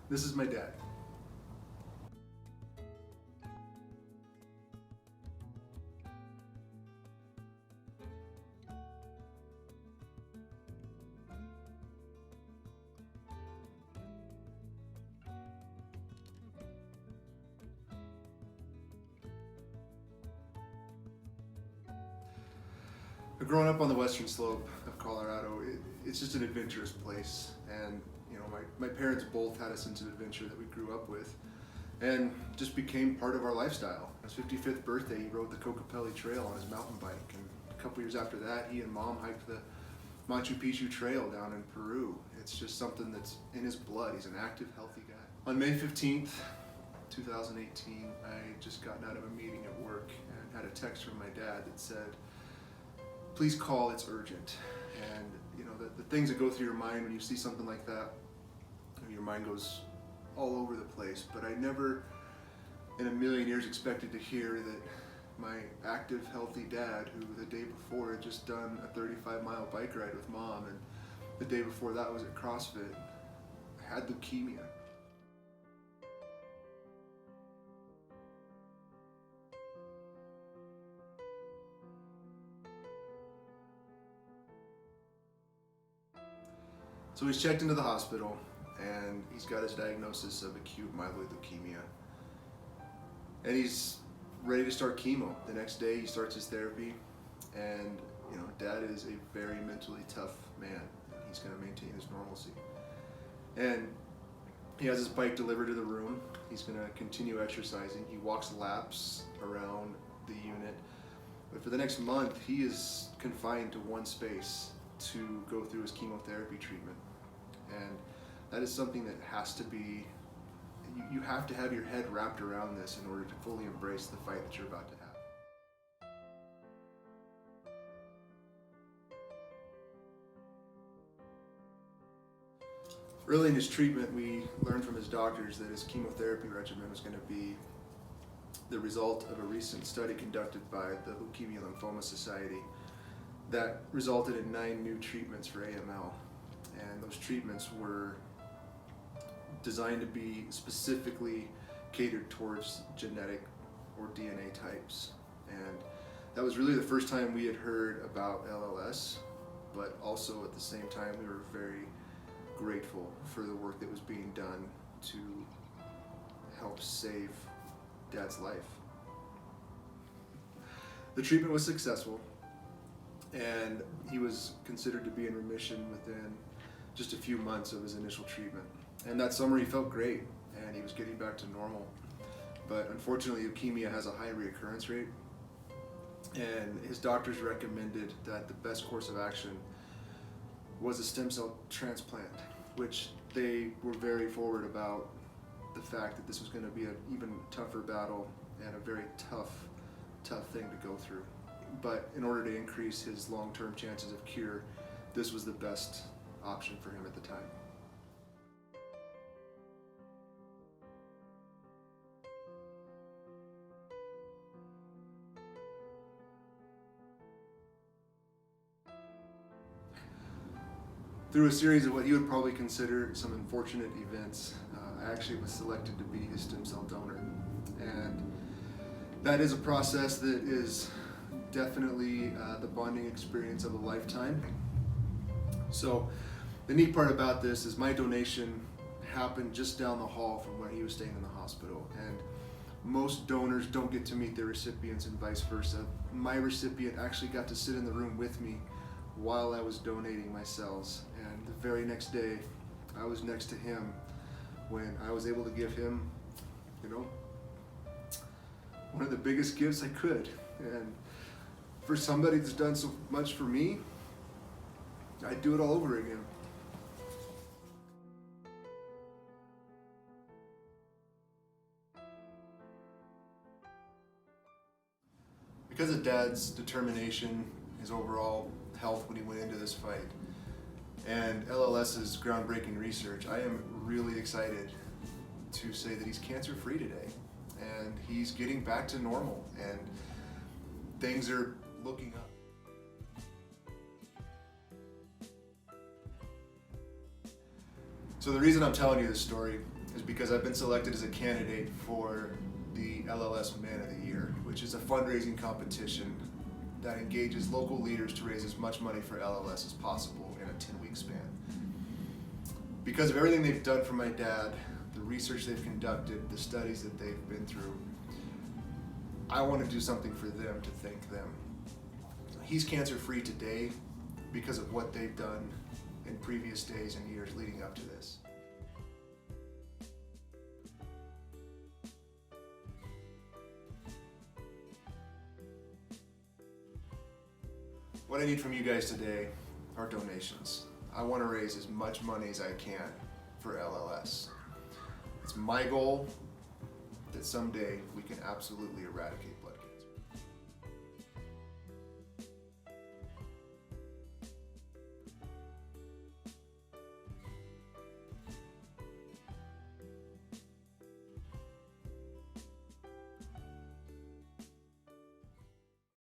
This is my dad. Growing up on the western slope of Colorado, it's just an adventurous place, and my parents both had a sense of adventure that we grew up with and just became part of our lifestyle. On his 55th birthday, he rode the Cocopelli Trail on his mountain bike, and a couple years after that, he and Mom hiked the Machu Picchu Trail down in Peru. It's just something that's in his blood. He's an active, healthy guy. On May 15th, 2018, I just gotten out of a meeting at work and had a text from my dad that said, "Please call, it's urgent." And the things that go through your mind when you see something like that, your mind goes all over the place. But I never in a million years expected to hear that my active, healthy dad, who the day before had just done a 35-mile bike ride with Mom, and the day before that was at CrossFit, had leukemia. So he's checked into the hospital, and he's got his diagnosis of acute myeloid leukemia. And he's ready to start chemo. The next day he starts his therapy, and Dad is a very mentally tough man. He's going to maintain his normalcy. And he has his bike delivered to the room. He's going to continue exercising. He walks laps around the unit. But for the next month, he is confined to one space to go through his chemotherapy treatment. And that is something that has to be, you have to have your head wrapped around this in order to fully embrace the fight that you're about to have. Early in his treatment, we learned from his doctors that his chemotherapy regimen was going to be the result of a recent study conducted by the Leukemia Lymphoma Society that resulted in 9 new treatments for AML. And those treatments were designed to be specifically catered towards genetic or DNA types. And that was really the first time we had heard about LLS, but also at the same time we were very grateful for the work that was being done to help save Dad's life. The treatment was successful, and he was considered to be in remission within just a few months of his initial treatment. And that summer he felt great, and he was getting back to normal. But unfortunately, leukemia has a high reoccurrence rate, and his doctors recommended that the best course of action was a stem cell transplant, which they were very forward about the fact that this was going to be an even tougher battle and a very tough thing to go through. But in order to increase his long-term chances of cure, this was the best option for him at the time. Through a series of what you would probably consider some unfortunate events, I actually was selected to be his stem cell donor. And that is a process that is definitely the bonding experience of a lifetime. So the neat part about this is my donation happened just down the hall from where he was staying in the hospital. And most donors don't get to meet their recipients and vice versa. My recipient actually got to sit in the room with me while I was donating my cells. And the very next day, I was next to him when I was able to give him, one of the biggest gifts I could. And for somebody that's done so much for me, I'd do it all over again. Because of Dad's determination, his overall health when he went into this fight, and LLS's groundbreaking research, I am really excited to say that he's cancer-free today, and he's getting back to normal, and things are looking up. So the reason I'm telling you this story is because I've been selected as a candidate for the LLS Man of the Year, which is a fundraising competition that engages local leaders to raise as much money for LLS as possible in a 10-week span. Because of everything they've done for my dad, the research they've conducted, the studies that they've been through, I want to do something for them to thank them. He's cancer-free today because of what they've done in previous days and years leading up to this. What I need from you guys today are donations. I want to raise as much money as I can for LLS. It's my goal that someday we can absolutely eradicate